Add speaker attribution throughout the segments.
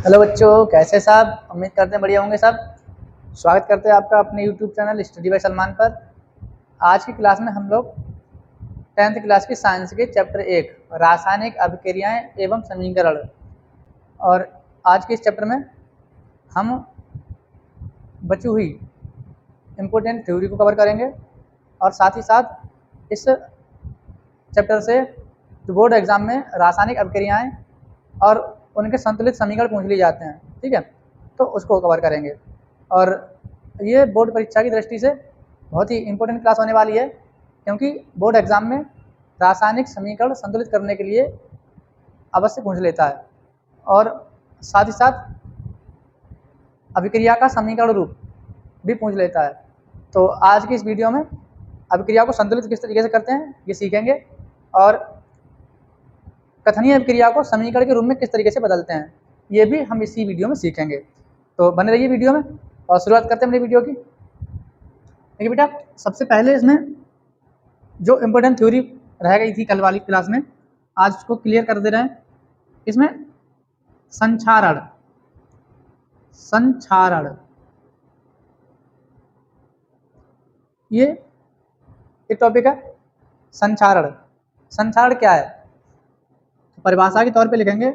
Speaker 1: Hello बच्चों, कैसे साहब? उम्मीद करते हैं बढ़िया होंगे सब। स्वागत करते हैं आपका अपने YouTube channel study bye Salman पर। आज की क्लास में हम लोग 10th क्लास की साइंस के चैप्टर 1 रासायनिक अभिक्रियाएं एवं समीकरण, और आज के इस चैप्टर में हम बची हुई इम्पोर्टेंट थ्योरी को कवर करेंगे और साथ ही साथ इस चैप्टर से बोर्ड एग्जाम में रासायनिक अभिक्रियाएं और उनके संतुलित समीकरण पूछ लिए जाते हैं, ठीक है, तो उसको कवर करेंगे। और ये बोर्ड परीक्षा की दृष्टि से बहुत ही इम्पोर्टेंट क्लास होने वाली है, क्योंकि बोर्ड एग्जाम में रासायनिक समीकरण संतुलित करने के लिए अवश्य पूछ लेता है और साथ ही साथ अभिक्रिया का समीकरण रूप भी पूछ लेता है। तो आज की इस वीडियो में अभिक्रिया को संतुलित किस तरीके से करते हैं ये सीखेंगे, और कथनीय अभिक्रिया को समीकरण के रूप में किस तरीके से बदलते हैं ये भी हम इसी वीडियो में सीखेंगे। तो बने रहिए वीडियो में और शुरुआत करते हैं अपनी वीडियो की। देखिए बेटा, सबसे पहले इसमें जो इम्पोर्टेंट थ्योरी रह गई थी कल वाली क्लास में, आज उसको क्लियर कर दे रहे हैं। इसमें संक्षारण ये एक टॉपिक है। संक्षारण क्या है? परिभाषा के तौर पे लिखेंगे,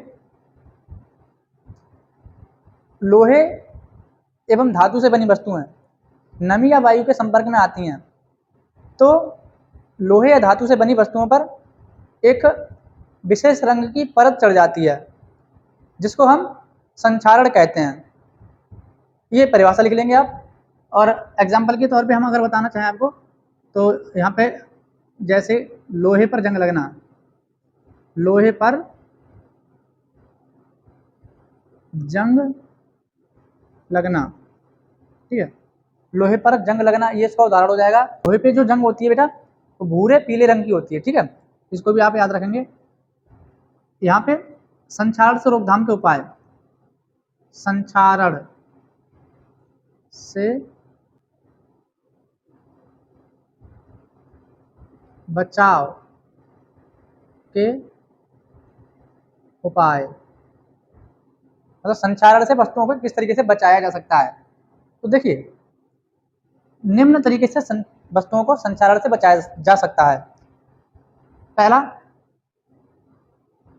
Speaker 1: लोहे एवं धातु से बनी वस्तुएं नमी या वायु के संपर्क में आती हैं तो लोहे या धातु से बनी वस्तुओं पर एक विशेष रंग की परत चढ़ जाती है, जिसको हम संक्षारण कहते हैं। ये परिभाषा लिख लेंगे आप। और एग्जाम्पल के तौर पे हम अगर बताना चाहें आपको, तो यहाँ पे जैसे लोहे पर जंग लगना, लोहे पर जंग लगना, ठीक है, लोहे पर जंग लगना ये इसका उदाहरण हो जाएगा। लोहे पे जो जंग होती है बेटा वो भूरे पीले रंग की होती है, ठीक है, इसको भी आप याद रखेंगे। यहाँ पे संक्षारण से रोकथाम के उपाय, संक्षारण से बचाव के उपाय, मतलब संक्षारण से वस्तुओं को किस तरीके से बचाया जा सकता है। तो देखिए, निम्न तरीके से वस्तुओं को संक्षारण से बचाया जा सकता है। पहला,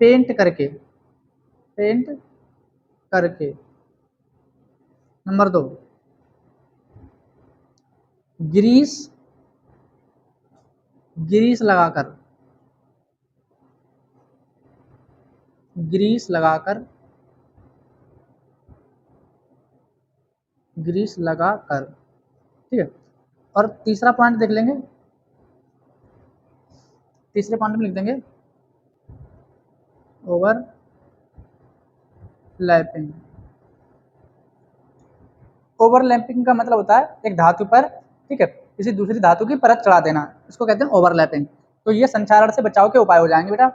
Speaker 1: पेंट करके। नंबर 2, ग्रीस लगाकर। ठीक है। और तीसरा पॉइंट देख लेंगे, तीसरे पॉइंट में लिख देंगे ओवरलैपिंग का मतलब होता है एक धातु पर, ठीक है, किसी दूसरी धातु की परत चढ़ा देना, इसको कहते हैं ओवरलैपिंग। तो ये संक्षारण से बचाव के उपाय हो जाएंगे बेटा।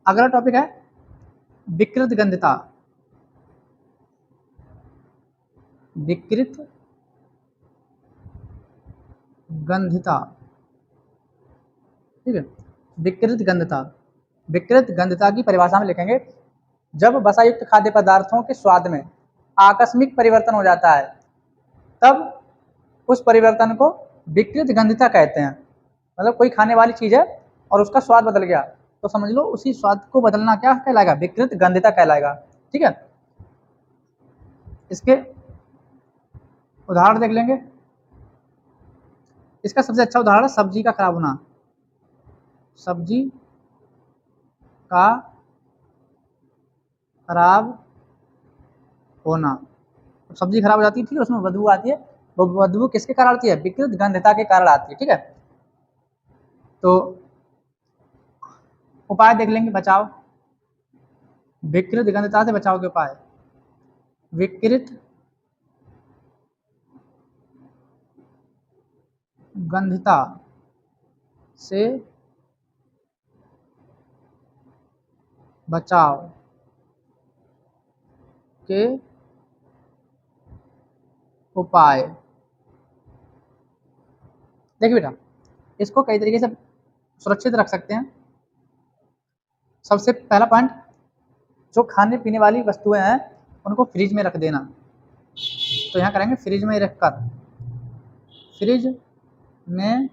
Speaker 1: अगला टॉपिक है विकृत गंधता। ठीक है, विकृत गंधता की परिभाषा में लिखेंगे, जब वसायुक्त खाद्य पदार्थों के स्वाद में आकस्मिक परिवर्तन हो जाता है तब उस परिवर्तन को विकृत गंधता कहते हैं। मतलब कोई खाने वाली चीज है और उसका स्वाद बदल गया तो समझ लो उसी स्वाद को बदलना क्या कहलाएगा? विकृत गंधता कहलाएगा, ठीक है। इसके उदाहरण देख लेंगे। इसका सबसे अच्छा उदाहरण सब्जी का खराब होना। सब्जी का खराब होना, सब्जी खराब हो जाती है, ठीक है, उसमें बदबू आती है। वो बदबू किसके कारण आती है? विकृत गंधता के कारण आती है, ठीक है। तो उपाय देख लेंगे बचाव, विकृत गंधता से बचाव के उपाय। विकृत गंधता से बचाव के उपाय। देखिए बेटा, इसको कई तरीके से सुरक्षित रख सकते हैं। सबसे पहला पॉइंट, जो खाने पीने वाली वस्तुएं हैं उनको फ्रिज में रख देना। तो यहाँ करेंगे फ्रिज में रख कर, फ्रिज में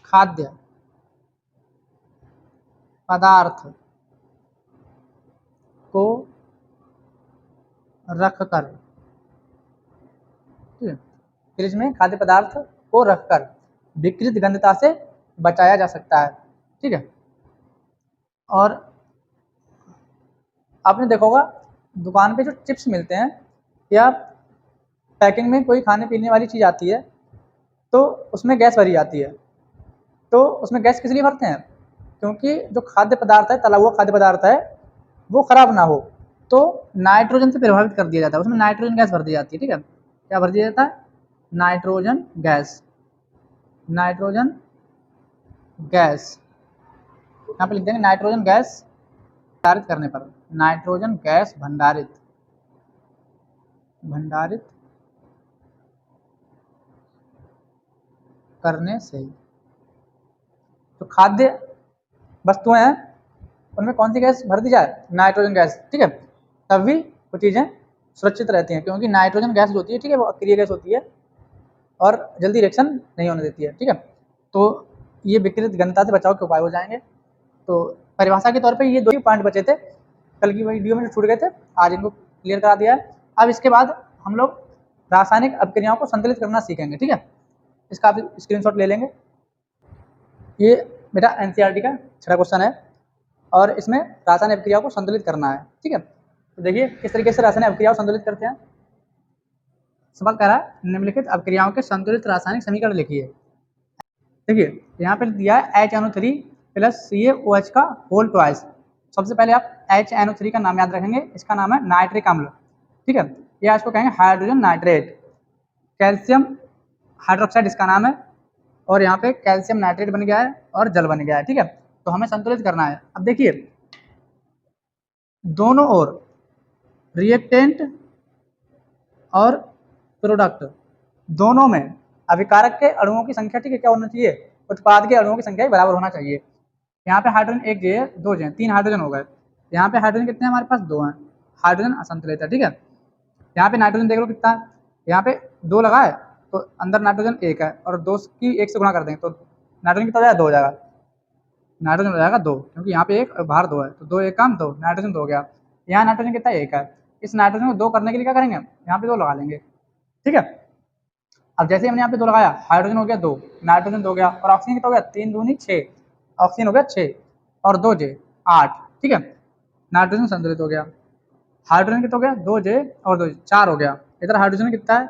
Speaker 1: खाद्य पदार्थ को रखकर, ठीक है, फ्रिज में खाद्य पदार्थ को रखकर विकृत गंधता से बचाया जा सकता है। ठीक है। और आपने देखा होगा दुकान पे जो चिप्स मिलते हैं या पैकिंग में कोई खाने पीने वाली चीज़ आती है तो उसमें गैस भरी जाती है। तो उसमें गैस किस लिए भरते हैं? क्योंकि जो खाद्य पदार्थ है, तला हुआ खाद्य पदार्थ है, वो खराब ना हो, तो नाइट्रोजन से प्रभावित कर दिया जाता है, उसमें नाइट्रोजन गैस भर दी जाती है। ठीक है, क्या भर दिया जाता है? Nitrogen gas. नाइट्रोजन गैस यहाँ पे लिख देंगे नाइट्रोजन गैस भंडारित करने पर, नाइट्रोजन गैस भंडारित करने से तो खाद्य वस्तुएं हैं उनमें कौन सी गैस भर दी जाए? Nitrogen gas. ठीक है, तभी वो चीज़ें सुरक्षित रहती हैं, क्योंकि नाइट्रोजन गैस जो होती है, ठीक है, वो अक्रिय गैस होती है और जल्दी रिएक्शन नहीं होने देती है। ठीक है, तो ये विकृत गंधता से बचाव के उपाय हो जाएंगे। तो परिभाषा के तौर पे ये 2 ही पॉइंट बचे थे, कल की वीडियो में छूट गए थे, आज इनको क्लियर करा दिया है। अब इसके बाद हम लोग रासायनिक अभिक्रियाओं को संतुलित करना सीखेंगे। ठीक है, इसका आप स्क्रीनशॉट ले लेंगे। ये बेटा एनसीईआरटी का 6वां क्वेश्चन है और इसमें रासायनिक अभिक्रियाओं को संतुलित करना है। ठीक है, तो देखिए किस तरीके से रासायनिक अभिक्रियाओं को संतुलित करते हैं। सवाल कह रहा है निम्नलिखित अभिक्रियाओं के संतुलित रासायनिक समीकरण लिखिए। देखिए यहाँ पे दिया है HNO3 + CaOH का होल ट्वाइस। सबसे पहले आप HNO3 का नाम याद रखेंगे, इसका नाम है नाइट्रिक अम्ल। ठीक है, या इसको कहेंगे हाइड्रोजन नाइट्रेट। कैल्शियम हाइड्रोक्साइड इसका नाम है और यहाँ पे कैल्शियम नाइट्रेट बन गया है और जल बन गया है। ठीक है, तो हमें संतुलित करना है। अब देखिए दोनों ओर रिएक्टेंट और प्रोडक्ट दोनों में अभिकारक के अणुओं की संख्या, ठीक है, क्या होना चाहिए? उत्पाद के अणुओं की संख्या बराबर होना चाहिए। यहाँ पे हाइड्रोजन 1 J है, 2 J, 3 हाइड्रोजन हो गए। यहाँ पे हाइड्रोजन कितने हैं हमारे पास? 2 हैं। हाइड्रोजन असंतुलित है। ठीक है, यहाँ पे नाइट्रोजन देख लो कितना है, यहाँ पे 2 लगा है तो अंदर नाइट्रोजन 1 है और 2 की 1 से गुणा कर देंगे तो नाइट्रोजन कितना हो जाएगा? 2 हो जाएगा। नाइट्रोजन हो जाएगा 2, क्योंकि यहाँ पे 1 और बाहर 2 है, तो 2 1 काम 2, नाइट्रोजन 2 हो गया। यहाँ नाइट्रोजन कितना? 1 है। इस नाइट्रोजन को 2 करने के लिए क्या करेंगे? यहाँ पे 2 लगा लेंगे। ठीक है, अब जैसे हमने यहाँ पे 2 लगाया, हाइड्रोजन हो गया 2, नाइट्रोजन 2 हो गया और ऑक्सीजन कितना हो गया? 3 दूनी 6, ऑक्सीजन हो गया 6 और 2 J 8। ठीक है, नाइट्रोजन संतुलित हो गया। हाइड्रोजन कितना हो गया? 2 J और 2 4 हो गया। इधर हाइड्रोजन कितना है?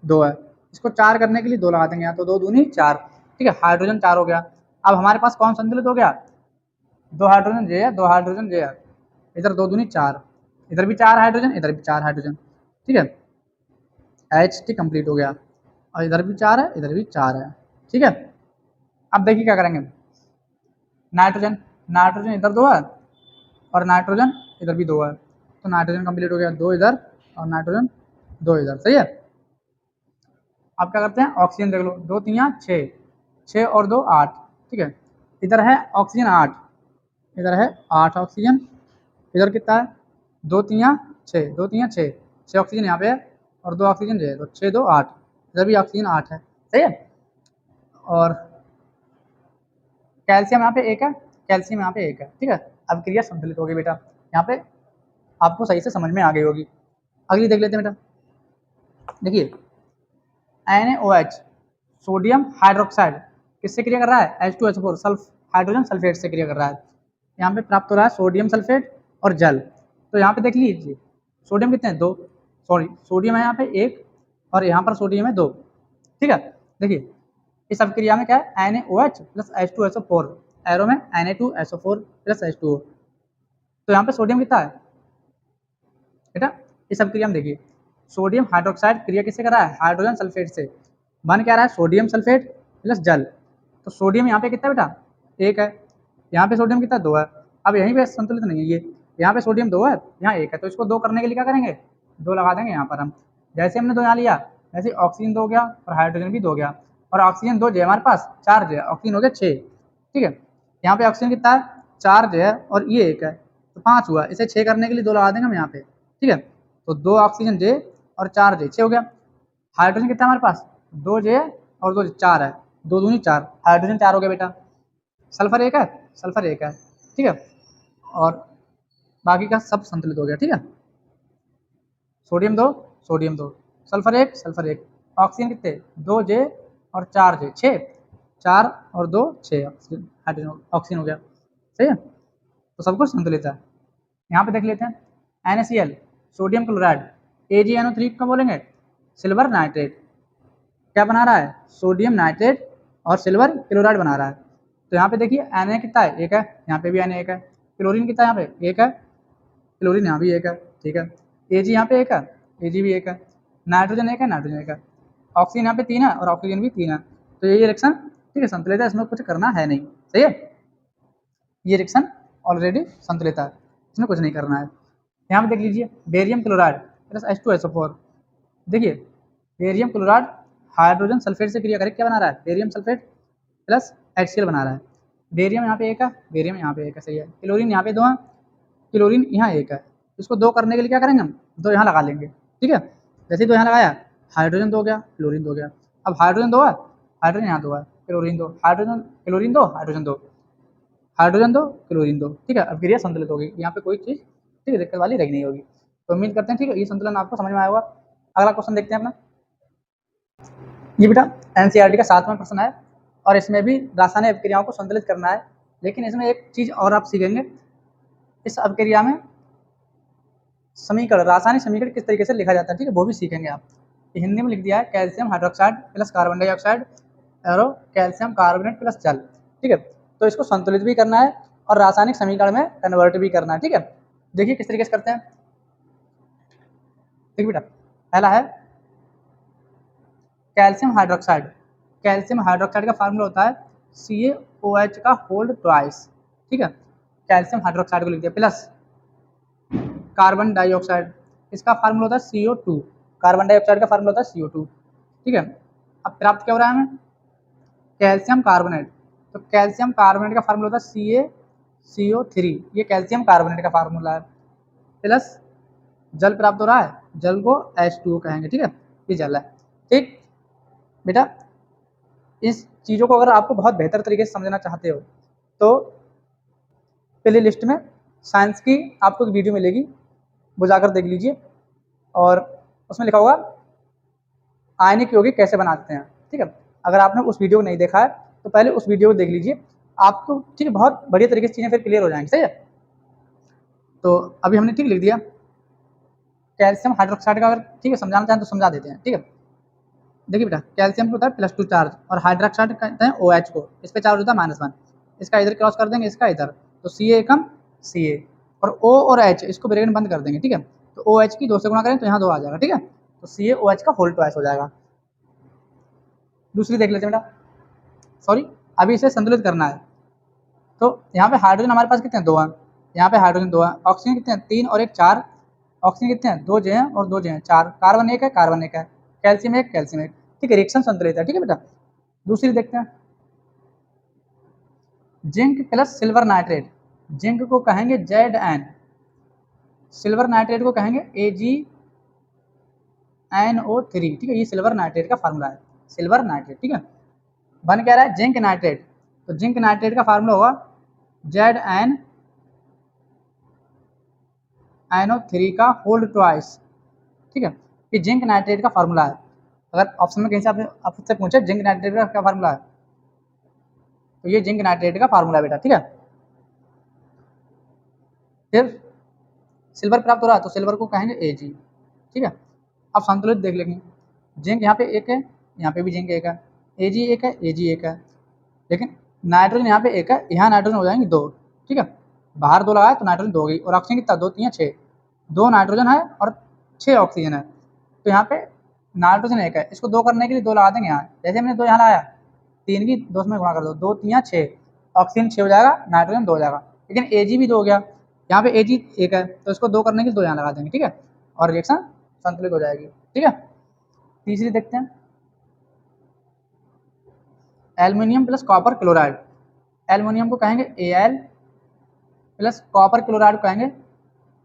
Speaker 1: 2 है। इसको 4 करने के लिए 2 लगा देंगे यहाँ, तो 2 दूनी 4। ठीक है, हाइड्रोजन 4 हो गया। अब हमारे पास कौन संतुलित हो गया? 2 हाइड्रोजन J है, 2 हाइड्रोजन J है। इधर 2 दूनी 4, इधर भी 4 हाइड्रोजन, इधर भी 4 हाइड्रोजन। ठीक है, HT कंप्लीट हो गया और इधर भी 4 है, इधर भी 4 है। ठीक है, अब देखिए क्या करेंगे। नाइट्रोजन नाइट्रोजन इधर 2 है और नाइट्रोजन इधर भी 2 है, तो नाइट्रोजन कंप्लीट हो गया, 2 इधर और नाइट्रोजन 2 इधर। सही है। अब क्या करते हैं? ऑक्सीजन देख लो, 2 3 6, 6 और 2 8। ठीक है, इधर है ऑक्सीजन 8, इधर है 8 ऑक्सीजन, इधर कितना है? 2 3 6, 2 3 6, 6 ऑक्सीजन यहाँ पे है और 2 ऑक्सीजन है, तो 6 2 8, इधर भी ऑक्सीजन 8 है। सही है। और कैल्शियम यहाँ पे 1 है, कैल्शियम यहाँ पे 1 है। ठीक है, अब क्रिया संतुलित होगी बेटा, यहाँ पे आपको सही से समझ में आ गई होगी। अगली देख लेते हैं बेटा। देखिए NaOH सोडियम हाइड्रोक्साइड किससे क्रिया कर रहा है? H2SO4 सल्फ हाइड्रोजन सल्फेट से क्रिया कर रहा है। यहाँ पे प्राप्त हो रहा है सोडियम सल्फेट और जल। तो यहाँ पे देख लीजिए सोडियम कितने हैं? 2, सॉरी सोडियम है यहाँ पे 1 और यहाँ पर सोडियम है 2। ठीक है, देखिए इस अभिक्रिया में क्या है? NaOH + H2SO4, एरो में Na2SO4 + H2O। तो यहाँ पे सोडियम कितना है बेटा? इस अभिक्रिया में देखिए सोडियम हाइड्रोक्साइड क्रिया किससे कर रहा है? हाइड्रोजन सल्फेट से। बन क्या रहा है? सोडियम सल्फेट प्लस जल। तो सोडियम यहाँ पे कितना बेटा? 1 है, यहाँ पे सोडियम कितना? 2 है। अब यहीं पे संतुलित नहीं है ये, यहाँ पे सोडियम 2 है, यहाँ 1 है, तो इसको 2 करने के लिए क्या करेंगे? 2 लगा देंगे यहाँ पर हम। जैसे हमने 2 यहाँ लिया, जैसे ऑक्सीजन 2 हो गया और हाइड्रोजन भी 2 हो गया और ऑक्सीजन 2 J हमारे पास, 4 J, ऑक्सीजन हो गया 6। ठीक है, यहाँ पे ऑक्सीजन कितना है? 4 J है और ये 1 है, 5 हुआ, इसे 6 करने के लिए 2 लगा देंगे हम यहाँ पे, ठीक है। तो 2 ऑक्सीजन J और 4 J, 6 हो गया। हाइड्रोजन कितना हमारे पास, 2 J और 2 4 है, 2 दूनी 4, हाइड्रोजन 4 हो गया बेटा। सल्फर 1 है, सल्फर 1 है, ठीक है। और बाकी का सब संतुलित हो गया, ठीक है। Sodium 2, sodium 2, sulphur 1, sulphur 1, oxygen कितने, 2 J और 4 J, 6, 4 और 2 6 ऑक्सीजन, हाइड्रोजन ऑक्सीजन हो गया, सही है। तो सब कुछ संतुलित है। यहाँ पे देख लेते हैं NaCl, सोडियम क्लोराइड, AgNO3 का बोलेंगे सिल्वर नाइट्रेट, क्या बना रहा है, सोडियम नाइट्रेट और सिल्वर क्लोराइड बना रहा है। तो यहाँ पे देखिए Na कितना है, 1 है, यहाँ पे भी Na 1 है, क्लोरीन कितना है यहाँ पे, 1 है, क्लोरीन यहाँ भी 1 है, ठीक है। Ag यहाँ पे 1 है, Ag भी 1 है, नाइट्रोजन 1 है, नाइट्रोजन 1 है, ऑक्सीजन यहाँ पे 3 है और ऑक्सीजन भी 3 है। तो ये रिएक्शन, ठीक है, संतुलित है, इसमें कुछ करना है नहीं, सही है। ये रिएक्शन ऑलरेडी संतुलित है, इसमें कुछ नहीं करना है। यहाँ पे देख लीजिए बेरियम क्लोराइड प्लस H2SO4, देखिए बेरियम क्लोराइड हाइड्रोजन सल्फेट से क्रिया करके क्या बना रहा है, बेरियम सल्फेट प्लस HCl बना रहा है। बेरियम यहाँ पे 1 है, बेरियम यहाँ पे 1 है, सही है। क्लोरीन यहाँ पे 2 है, क्लोरीन यहाँ 1 है, इसको 2 करने के लिए क्या करेंगे हम, 2 यहाँ लगा लेंगे, ठीक है। जैसे 2 यहाँ लगाया, हाइड्रोजन 2 हो गया, क्लोरीन 2 हो गया। अब हाइड्रोजन 2 है, हाइड्रोजन यहाँ 2 है, chlorine 2, hydrogen chlorine 2, hydrogen 2, hydrogen 2, chlorine 2, ठीक है। अब क्रिया संतुलित होगी, यहाँ पे कोई चीज़, ठीक है, दिक्कत वाली रही नहीं होगी। तो उम्मीद करते हैं, ठीक है, ये संतुलन आपको समझ में आया होगा। अगला क्वेश्चन देखते हैं अपना, ये बेटा NCERT का 7वां प्रश्न है और इसमें भी रासायनिक अभिक्रियाओं को संतुलित करना है, लेकिन इसमें एक चीज़ और आप सीखेंगे, इस अभिक्रिया में समीकरण, रासायनिक समीकरण किस तरीके से लिखा जाता है, ठीक है, वो भी सीखेंगे आप। हिंदी में लिख दिया है calcium hydroxide plus carbon dioxide और कैल्शियम कार्बोनेट प्लस जल, ठीक है। तो इसको संतुलित भी करना है और रासायनिक समीकरण में कन्वर्ट भी करना है, ठीक है। देखिए किस तरीके से करते हैं, देखिए बेटा पहला है कैल्शियम हाइड्रोक्साइड, कैल्शियम हाइड्रोक्साइड का फार्मूला होता है CaOH का होल्ड ट्वाइस, ठीक है। कैल्शियम हाइड्रोक्साइड को लिख दिया प्लस कार्बन डाइऑक्साइड, इसका फार्मूला होता है CO2, कार्बन डाइऑक्साइड का फार्मूला होता है CO2, ठीक है। अब प्राप्त क्या हो रहा है हमें, कैल्शियम कार्बोनेट, तो कैल्शियम कार्बोनेट का फार्मूला होता है CaCO3, ये कैल्शियम कार्बोनेट का फार्मूला है, प्लस जल प्राप्त हो रहा है, जल को H2O कहेंगे, ठीक है, ये जल है, ठीक बेटा। इस चीज़ों को अगर आपको बहुत बेहतर तरीके से समझना चाहते हो तो प्ले लिस्ट में साइंस की आपको एक वीडियो मिलेगी, वो जाकर देख लीजिए, और उसमें लिखा होगा आयनिक यौगिक कैसे बनाते हैं, ठीक है। अगर आपने उस वीडियो को नहीं देखा है तो पहले उस वीडियो को देख लीजिए, आपको ठीक है बहुत बढ़िया तरीके से चीज़ें फिर क्लियर हो जाएंगी, सही है। तो अभी हमने ठीक लिख दिया कैल्शियम हाइड्रोक्साइड का, अगर ठीक है समझाना चाहें तो समझा देते हैं, ठीक है। देखिए बेटा कैल्शियम को होता है +2 चार्ज और हाइड्रोक्साइड कहते हैं OH को, इस पे चार्ज होता है -1, इसका इधर क्रॉस कर देंगे, इसका इधर, तो Ca कम Ca और O और H इसको ब्रैकेट बंद कर देंगे, ठीक है। तो OH की 2 से गुणा करें तो यहाँ 2 आ जाएगा, ठीक है। तो CaOH का होल ट्वाइस हो जाएगा। दूसरी देख लेते हैं बेटा, सॉरी अभी इसे संतुलित करना है। तो यहाँ पे हाइड्रोजन हमारे पास कितने हैं, 2 हैं, यहाँ पे हाइड्रोजन 2 है, ऑक्सीजन कितने हैं, 3 और 1 4, ऑक्सीजन कितने हैं, 2 J हैं और 2 J हैं, 4, कार्बन 1 है, कार्बन 1 है, कैल्शियम 1, कैल्शियम 1, ठीक है, रिएक्शन संतुलित है, ठीक है बेटा। दूसरी देखते हैं zinc plus silver nitrate, zinc को कहेंगे Zn, सिल्वर नाइट्रेट को कहेंगे AgNO3, ठीक है, ये सिल्वर नाइट्रेट का फार्मूला है, सिल्वर नाइट्रेट, ठीक है। बन क्या रहा है, जिंक नाइट्रेट, तो जिंक नाइट्रेट का फार्मूला होगा ZnNO3 का होल्ड ट्वाइस, ठीक है। ये जिंक नाइट्रेट का फार्मूला है। अगर ऑप्शन में कहीं से आपसे पूछे जिंक नाइट्रेट का क्या फार्मूला है, तो ये जिंक नाइट्रेट का फार्मूला है बेटा, ठीक है। फिर सिल्वर प्राप्त हो रहा है तो सिल्वर को कहेंगे Ag, ठीक है। अब संतुलित देख लेंगे, जिंक यहाँ पे 1 है, यहाँ पे भी जिंक 1 है, Ag 1 है, Ag 1 है, लेकिन नाइट्रोजन यहाँ पे 1 है, यहाँ नाइट्रोजन हो जाएंगे 2, ठीक है। बाहर 2 लगाए तो नाइट्रोजन 2 हो गई, और ऑक्सीजन कितना, 2 3 6, 2 नाइट्रोजन है और 6 ऑक्सीजन है, तो यहाँ पे नाइट्रोजन 1 है, इसको 2 करने के लिए 2 लगा देंगे यहाँ, जैसे हमने 2 यहाँ लगाया, 3 की 2 में गुणा कर दो, 2 3 6, ऑक्सीजन 6 हो जाएगा, नाइट्रोजन 2 हो जाएगा, लेकिन Ag भी 2 हो गया, यहाँ पे Ag 1 है तो इसको 2 करने के लिए 2 यहाँ लगा देंगे, ठीक है, और रिएक्शन संतुलित हो जाएगी, ठीक है। तीसरी देखते हैं aluminium plus copper chloride, aluminium को कहेंगे Al प्लस कॉपर क्लोराइड को कहेंगे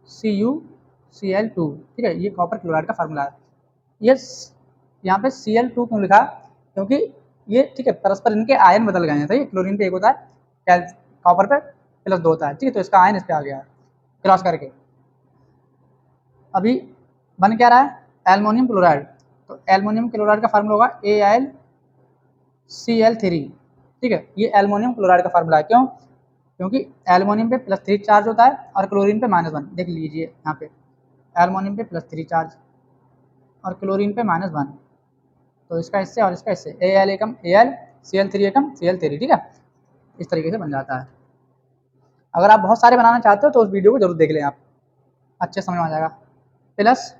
Speaker 1: CuCl2, ठीक है। ये कॉपर क्लोराइड का फार्मूला है। ये यहाँ पे Cl2 क्यों लिखा, क्योंकि ये ठीक है परस्पर इनके आयन बदल गए हैं, सही है। क्लोरीन पे एक होता है, कॉपर पे +2 होता है, ठीक है। तो इसका आयन इस पे आ गया है क्रॉस करके। अभी बन क्या रहा है, एल्युमिनियम क्लोराइड। तो एल्युमिनियम क्लोराइड का फार्मूला होगा AlCl3, ठीक है। ये एल्युमिनियम क्लोराइड का फार्मूला है, क्यों, क्योंकि एल्युमिनियम पे +3 चार्ज होता है और क्लोरीन पे -1। देख लीजिए यहाँ पे एल्युमिनियम पे +3 चार्ज और क्लोरीन पे -1, तो इसका इससे और इसका इससे Al एकम Al, Cl3 एकम Cl3, ठीक है। इस तरीके से बन जाता है। अगर आप बहुत सारे बनाना चाहते हो तो उस वीडियो को जरूर देख लें, आप अच्छे समझ में आ जाएगा। प्लस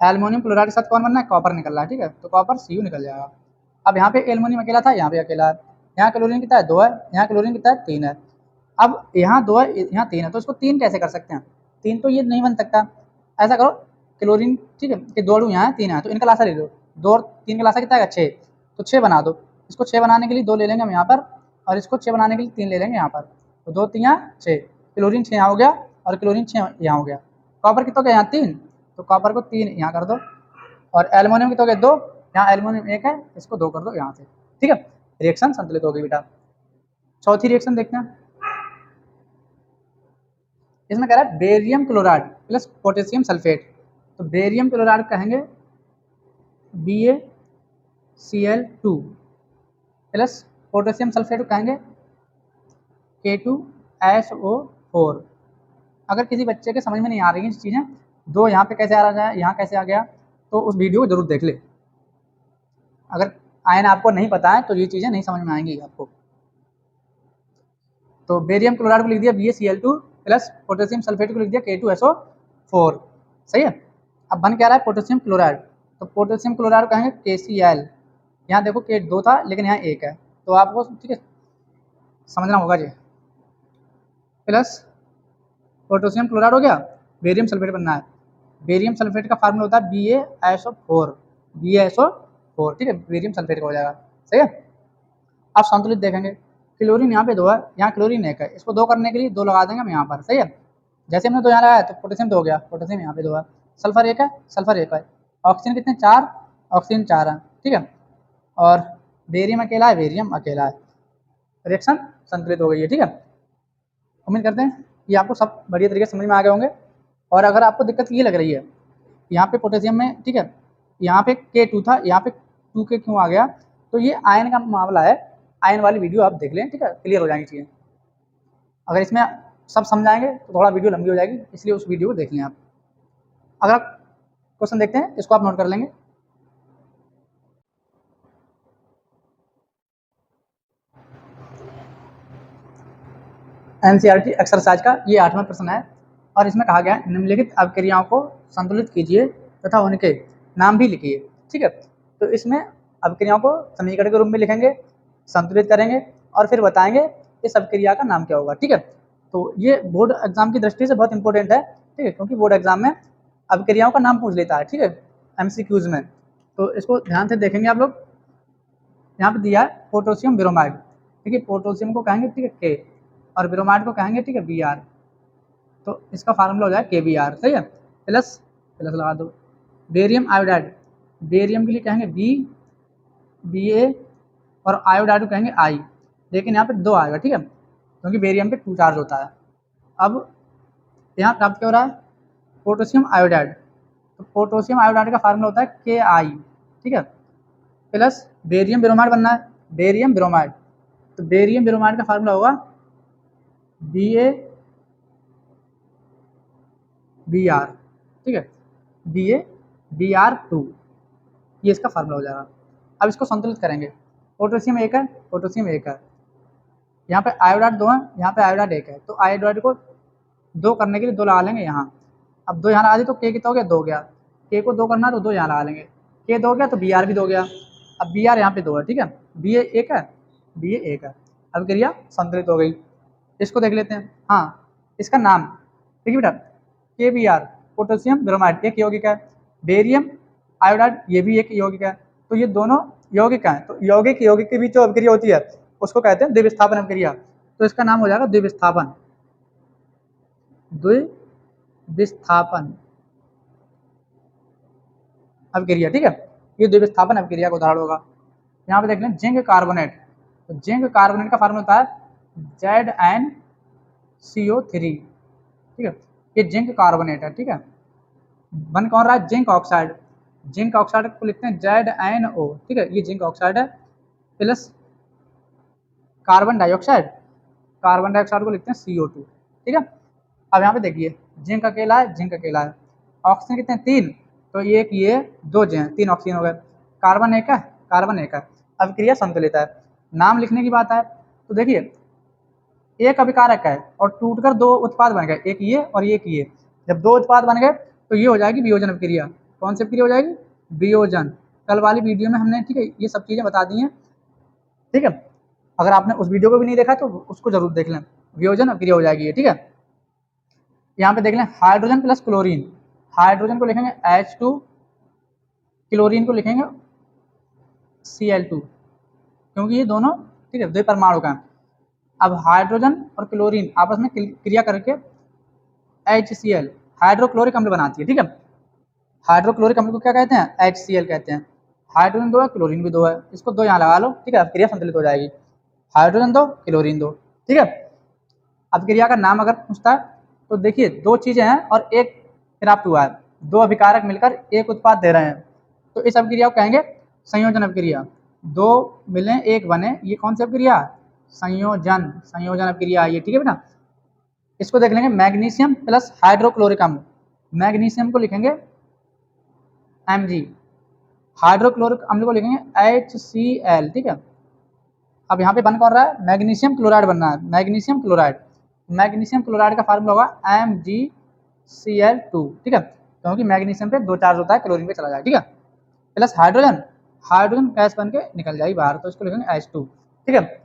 Speaker 1: एल्युमिनियम क्लोराइड के साथ कौन बनना है, कॉपर निकल रहा है, ठीक है। तो कॉपर Cu निकल जाएगा। अब यहाँ पे एल्युमिनियम अकेला था, यहाँ पे अकेला है। यहाँ क्लोरीन कितना है, 2 है। यहाँ क्लोरीन कितना है, 3 है। अब यहाँ 2 है, यहाँ 3 है, तो इसको 3 कैसे कर सकते हैं, 3 तो ये नहीं बन सकता। ऐसा करो, क्लोरीन, ठीक है, कि 2 अणु यहाँ है, 3 है, तो इनका लासा ले लो। 2 और 3 का लासा कितना है, 6, तो 6 बना दो। इसको 6 बनाने के लिए 2 ले लेंगे हम यहाँ पर, और इसको 6 बनाने के लिए 3 ले लेंगे यहाँ पर। तो 2 3 6, क्लोरीन 6 यहाँ हो गया और क्लोरीन 6 यहाँ हो गया। कॉपर कितना हो गया, यहाँ 3, तो कॉपर को 3 यहाँ कर दो। और एल्युमिनियम कितना हो गया, 2, यहाँ एल्युमिनियम 1 है, इसको 2 कर दो यहाँ से, ठीक है। रिएक्शन संतुलित हो गई बेटा। चौथी रिएक्शन देखते हैं। इसमें कह रहा है barium chloride plus potassium sulphate. तो बेरियम क्लोराइड कहेंगे BaCl2 प्लस पोटेशियम सल्फेट को कहेंगे K2SO4। अगर किसी बच्चे के समझ में नहीं आ रही है चीज़ें, 2 यहाँ पे कैसे आ रहा है, यहाँ कैसे आ गया, तो उस वीडियो को जरूर देख ले। अगर आयन आपको नहीं पता है तो ये चीज़ें नहीं समझ में आएंगी आपको। तो बेरियम क्लोराइड को लिख दिया BaCl2 प्लस पोटेशियम सल्फेट को लिख दिया K2SO4, सही है। अब बन क्या रहा है, पोटेशियम क्लोराइड। तो पोटेशियम क्लोराइड को कहेंगे KCl। यहाँ देखो K 2 था लेकिन यहाँ 1 है, तो आपको ठीक है समझना होगा जी। प्लस पोटेशियम क्लोराइड हो गया, बेरियम सल्फेट बनना है। बेरियम सल्फेट का फार्मूला होता है BaSO4, BaSO4, ठीक है। बेरियम सल्फेट का हो जाएगा, सही है। अब संतुलित देखेंगे, क्लोरीन यहाँ पे 2 है, यहाँ क्लोरीन 1 है, इसको 2 करने के लिए 2 लगा देंगे हम यहाँ पर, सही है। जैसे हमने 2 यहाँ लगाया तो पोटेशियम 2 हो गया, पोटेशियम यहाँ पे 2 है। सल्फर 1 है, सल्फर 1 है। ऑक्सीजन कितने, 4, ऑक्सीजन 4 है, ठीक है। और बेरियम अकेला है, बेरियम अकेला है। रिएक्शन संतुलित हो गई है, ठीक है। उम्मीद करते हैं कि आपको सब बढ़िया तरीके से समझ में आ गए होंगे। और अगर आपको दिक्कत ये लग रही है, यहाँ पे पोटेशियम में, ठीक है, यहाँ पे K2 था, यहाँ पे 2K क्यों आ गया, तो ये आयन का मामला है। आयन वाली वीडियो आप देख लें, ठीक है, क्लियर हो जाएंगी चीज़ें। अगर इसमें सब समझाएंगे तो थोड़ा वीडियो लंबी हो जाएगी, इसलिए उस वीडियो को देख लें आप। अगर आप क्वेश्चन देखते हैं, इसको आप नोट कर लेंगे। NCERT एक्सरसाइज का ये 8वां प्रश्न है और इसमें कहा गया है निम्नलिखित अभिक्रियाओं को संतुलित कीजिए तथा उनके नाम भी लिखिए, ठीक है। तो इसमें अभिक्रियाओं को समीकरण के रूप में लिखेंगे, संतुलित करेंगे और फिर बताएंगे इस अभिक्रिया का नाम क्या होगा, ठीक है। तो ये बोर्ड एग्जाम की दृष्टि से बहुत इंपॉर्टेंट है, ठीक है, क्योंकि बोर्ड एग्जाम में अभिक्रियाओं का नाम पूछ लेता है, ठीक है, MCQs में। तो इसको ध्यान से देखेंगे आप लोग। यहाँ पे दिया है पोटेशियम ब्रोमाइड, ठीक है, पोटेशियम को कहेंगे, ठीक है, K, और ब्रोमाइड को कहेंगे, ठीक है, Br। तो इसका फार्मूला हो जाए KBr, सही है। प्लस प्लस लगा दो। बेरियम आयोडाइड, बेरियम के लिए कहेंगे Ba और आयोडाइड को कहेंगे I, लेकिन यहाँ पे 2 आएगा, ठीक है, क्योंकि बेरियम पे 2 चार्ज होता है। अब यहाँ प्राप्त क्या हो रहा है, पोटेशियम आयोडाइड। तो पोटेशियम आयोडाइड का फार्मूला होता है Ki, ठीक है, प्लस बेरियम ब्रोमाइड बनना है, बेरियम ब्रोमाइड। तो बेरियम ब्रोमाइड का फार्मूला होगा BaBr, ठीक है, BaBr2, ये इसका फार्मूला हो जाएगा। अब इसको संतुलित करेंगे, पोटेशियम 1 है, पोटेशियम 1 है, यहाँ पे आयोडाइड 2 है, यहाँ पे आयोडाइड 1 है, तो आयोडाइड को 2 करने के लिए 2 लगा लेंगे यहाँ। अब 2 यहाँ लगा दी तो K कितना हो गया, 2 गया। K को 2 करना है तो 2 यहाँ लगा लेंगे, K 2 गया तो Br भी 2 गया। अब Br यहाँ पे 2 है, ठीक है, Ba 1 है, Ba 1 है। अब क्रिया संतुलित हो गई। इसको देख लेते हैं, हाँ, इसका नाम, ठीक है बेटा, KBr, पोटेशियम ब्रोमाइड एक यौगिक है, बेरियम आयोडाइड ये भी एक यौगिक है, तो ये दोनों यौगिक हैं। तो यौगिक यौगिक के बीच जो अभिक्रिया होती है उसको कहते हैं द्विविस्थापन अभिक्रिया। तो इसका नाम हो जाएगा द्विविस्थापन, द्विविस्थापन अभिक्रिया, ठीक है। ये द्विविस्थापन अभिक्रिया का उदाहरण होगा। यहाँ पे देख लें जिंक कार्बोनेट, तो जिंक कार्बोनेट का फार्मूला होता है ZnCO3, ठीक है। ये जिंक कार्बोनेट है, ठीक है। बन कौन रहा है? Zinc oxide. जिंक ऑक्साइड को लिखते हैं ZnO, ठीक है। ये जिंक ऑक्साइड है plus carbon dioxide, carbon dioxide को लिखते हैं CO2, ठीक है। अब यहाँ पे देखिए जिंक अकेला है, जिंक अकेला है, ऑक्सीजन कितने हैं? 3, तो एक ये 2 जो हैं, 3 ऑक्सीजन हो गए, कार्बन एक है, कार्बन एक है। अभिक्रिया संतुलित है। नाम लिखने की बात है तो देखिए एक अभिकारक है और टूटकर 2 उत्पाद बन गए, एक ये और एक ये। जब 2 उत्पाद बन गए तो ये हो जाएगी वियोजन अभिक्रिया। कौन सी अभिक्रिया हो जाएगी? वियोजन। कल वाली वीडियो में हमने, ठीक है, ये सब चीज़ें बता दी हैं, ठीक है। अगर आपने उस वीडियो को भी नहीं देखा तो उसको जरूर देख लें। वियोजन अभिक्रिया हो जाएगी ये, ठीक है। यहाँ पे देख लें हाइड्रोजन प्लस क्लोरीन, हाइड्रोजन को लिखेंगे H2, क्लोरीन को लिखेंगे Cl2, क्योंकि ये दोनों, ठीक है, 2 परमाणु का है। अब हाइड्रोजन और क्लोरीन आपस में क्रिया करके HCl हाइड्रोक्लोरिक अम्ल बनाती है, ठीक है। हाइड्रोक्लोरिक अम्ल को क्या कहते हैं? HCl कहते हैं। हाइड्रोजन 2 है, क्लोरीन भी 2 है, इसको 2 यहाँ लगा लो, ठीक है। अब क्रिया संतुलित हो जाएगी, हाइड्रोजन 2 क्लोरीन 2, ठीक है। अब क्रिया का नाम अगर पूछता है तो देखिए 2 चीजें हैं और एक प्राप्त हुआ है, 2 अभिकारक मिलकर एक उत्पाद दे रहे हैं, तो इस अभिक्रिया को कहेंगे संयोजन अभिक्रिया। 2 मिले एक बने, ये कौन सी अभिक्रिया? संयोजन, संयोजन अभिक्रिया ये, ठीक है बेटा। इसको देख लेंगे मैग्नीशियम प्लस हाइड्रोक्लोरिक अम्ल, मैग्नीशियम को लिखेंगे Mg, हाइड्रोक्लोरिक अम्ल को लिखेंगे HCl, ठीक है। अब यहाँ पे बन कौन रहा है? मैग्नीशियम क्लोराइड बन रहा है, मैग्नीशियम क्लोराइड। मैग्नीशियम क्लोराइड का फार्मूला होगा MgCl2, ठीक है, क्योंकि मैग्नीशियम पे 2 चार्ज होता है, क्लोरीन पे चला जाए, ठीक है। प्लस हाइड्रोजन, हाइड्रोजन गैस बन के निकल जाएगी बाहर, तो इसको लिखेंगे H2, ठीक है।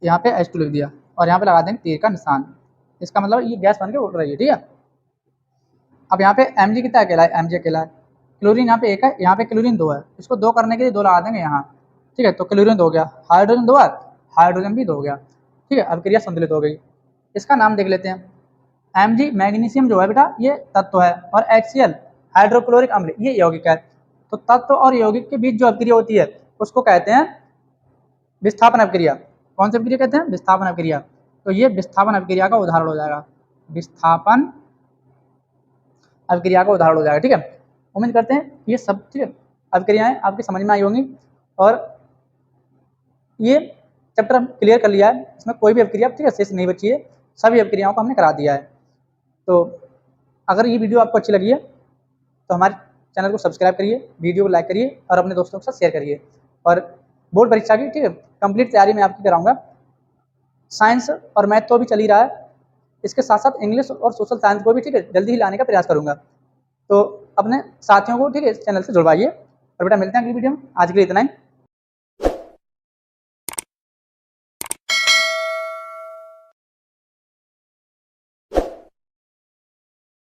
Speaker 1: यहाँ पे H2 लिख दिया और यहाँ पे लगा देंगे तीर का निशान, इसका मतलब ये गैस बन के उड़ रही है, ठीक है। अब यहाँ पे Mg कितना अकेला है? Mg अकेला है। क्लोरीन यहाँ पे 1 है, यहाँ पे क्लोरीन 2 है, इसको 2 करने के लिए 2 लगा देंगे यहाँ, ठीक है। तो क्लोरीन 2 हो गया, हाइड्रोजन 2 है, हाइड्रोजन भी 2 हो गया, ठीक है। अब क्रिया संतुलित हो गई। इसका नाम देख लेते हैं। Mg मैग्नीशियम जो है बेटा ये तत्व है और HCl हाइड्रोक्लोरिक अम्ल ये यौगिक है। तो तत्व और यौगिक के बीच जो अभिक्रिया होती है उसको कहते हैं विस्थापन अभिक्रिया। कौन सी अभिक्रिया कहते हैं? विस्थापन अभिक्रिया। तो ये विस्थापन अभिक्रिया का उदाहरण हो जाएगा, विस्थापन अभिक्रिया का उदाहरण हो जाएगा, ठीक है। उम्मीद करते हैं ये सब, ठीक है, अभिक्रियाएं आपकी समझ में आई होंगी और ये चैप्टर हम क्लियर कर लिया है, इसमें कोई भी अभिक्रिया, ठीक है, शेष नहीं बची है, सभी अभिक्रियाओं को हमने करा दिया है। तो अगर ये वीडियो आपको अच्छी लगी है तो हमारे चैनल को सब्सक्राइब करिए, वीडियो को लाइक करिए और अपने दोस्तों के साथ शेयर करिए। और बोर्ड परीक्षा की, ठीक है, कंप्लीट तैयारी मैं आपकी कराऊंगा। साइंस और मैथ तो भी चल ही रहा है, इसके साथ साथ इंग्लिश और सोशल साइंस को भी, ठीक है, जल्दी ही लाने का प्रयास करूंगा। तो अपने साथियों को, ठीक है, इस चैनल से जुड़वाइए। और बेटा मिलते हैं अगली वीडियो में, आज के लिए इतना ही।